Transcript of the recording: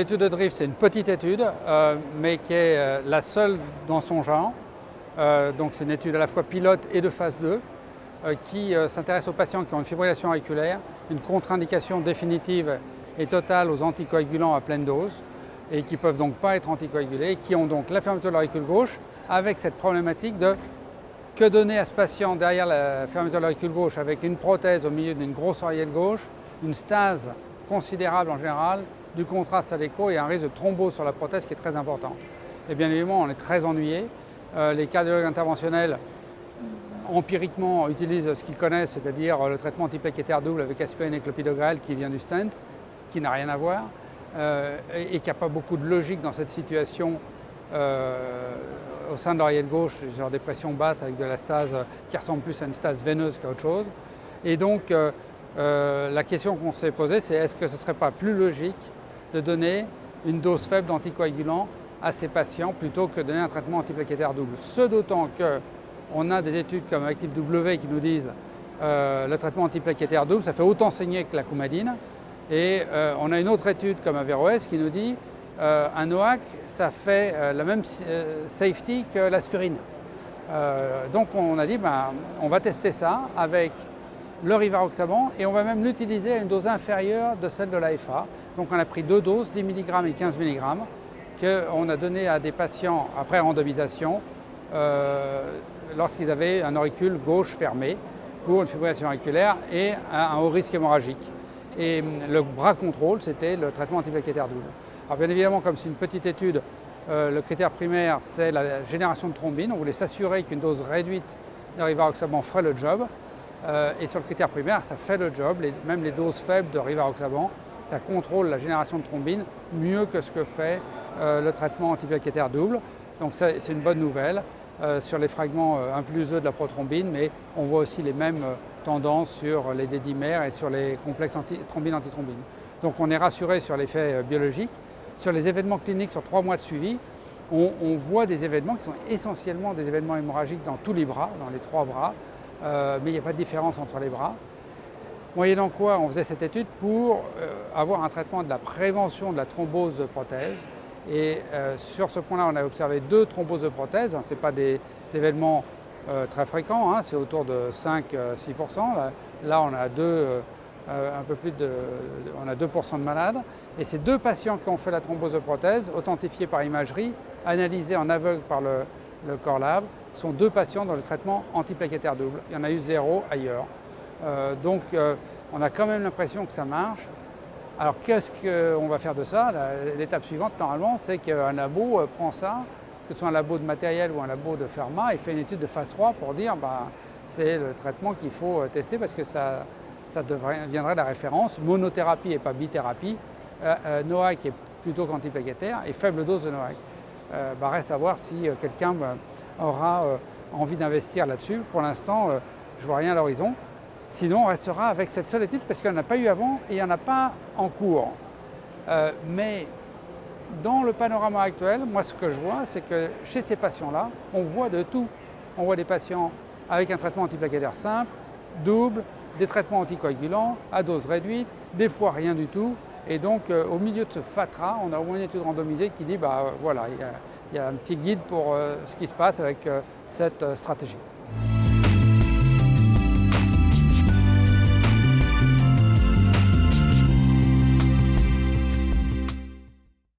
l'étude de Drift, c'est une petite étude, mais qui est la seule dans son genre. Donc c'est une étude à la fois pilote et de phase 2, qui s'intéresse aux patients qui ont une fibrillation auriculaire, une contre-indication définitive et totale aux anticoagulants à pleine dose, et qui ne peuvent donc pas être anticoagulés, qui ont donc la fermeture de l'auricule gauche, avec cette problématique de que donner à ce patient derrière la fermeture de l'auricule gauche avec une prothèse au milieu d'une grosse oreillette gauche, une stase considérable en général, du contraste à l'écho et un risque de thrombose sur la prothèse qui est très important. Et bien évidemment, on est très ennuyé. Les cardiologues interventionnels, empiriquement, utilisent ce qu'ils connaissent, c'est-à-dire le traitement antiplaquettaire double avec aspirine et clopidogrel qui vient du stent, qui n'a rien à voir, et qui n'a pas beaucoup de logique dans cette situation au sein de l'oreillette gauche, sur des pressions basses avec de la stase qui ressemble plus à une stase veineuse qu'à autre chose. Et donc, la question qu'on s'est posée, c'est est-ce que ce ne serait pas plus logique de donner une dose faible d'anticoagulant à ces patients plutôt que de donner un traitement antiplaquettaire double. Ce d'autant qu'on a des études comme ActiveW qui nous disent le traitement antiplaquettaire double, ça fait autant saigner que la coumadine. Et on a une autre étude comme Averroès qui nous dit un NOAC, ça fait la même safety que l'aspirine. Donc on a dit on va tester ça avec le rivaroxaban et on va même l'utiliser à une dose inférieure de celle de l'AFA. Donc on a pris 2 doses, 10 mg et 15 mg, qu'on a donné à des patients après randomisation lorsqu'ils avaient un auricule gauche fermé pour une fibrillation auriculaire et un haut risque hémorragique. Et le bras contrôle, c'était le traitement antiplaquettaire double. Alors bien évidemment, comme c'est une petite étude, le critère primaire, c'est la génération de thrombine. On voulait s'assurer qu'une dose réduite de rivaroxaban ferait le job. Et sur le critère primaire, ça fait le job. Même les doses faibles de rivaroxaban, ça contrôle la génération de thrombine mieux que ce que fait le traitement antiplaquettaire double. Donc c'est une bonne nouvelle sur les fragments 1+2 de la prothrombine, mais on voit aussi les mêmes tendances sur les dédimères et sur les complexes thrombine-antithrombine. Donc on est rassuré sur l'effet biologique. Sur les événements cliniques sur 3 mois de suivi, on voit des événements qui sont essentiellement des événements hémorragiques dans tous les bras, dans les 3 bras, mais il n'y a pas de différence entre les bras. Moyennant quoi, on faisait cette étude pour avoir un traitement de la prévention de la thrombose de prothèse. Et sur ce point-là, on a observé 2 thromboses de prothèse. Ce n'est pas des événements très fréquents, c'est autour de 5-6%. Là, on a un peu plus de, on a 2% de malades. Et ces 2 patients qui ont fait la thrombose de prothèse, authentifiés par imagerie, analysés en aveugle par le Core Lab, sont 2 patients dans le traitement antiplaquettaire double. Il y en a eu 0 ailleurs. Donc on a quand même l'impression que ça marche. Alors qu'est-ce qu'on va faire de ça? L'étape suivante, normalement, c'est qu'un labo prend ça, que ce soit un labo de matériel ou un labo de pharma, et fait une étude de phase 3 pour dire c'est le traitement qu'il faut tester parce que ça deviendrait la référence. Monothérapie et pas bithérapie. NOAC est plutôt qu'antiplaquettaire et faible dose de NOAC. Reste à voir si quelqu'un aura envie d'investir là-dessus. Pour l'instant, je ne vois rien à l'horizon. Sinon, on restera avec cette seule étude parce qu'il n'y en a pas eu avant et il n'y en a pas en cours. Mais dans le panorama actuel, moi ce que je vois, c'est que chez ces patients-là, on voit de tout. On voit des patients avec un traitement antiplaquettaire simple, double, des traitements anticoagulants à dose réduite, des fois rien du tout. Et donc au milieu de ce fatras, on a au moins une étude randomisée qui dit voilà, il y a un petit guide pour ce qui se passe avec cette stratégie.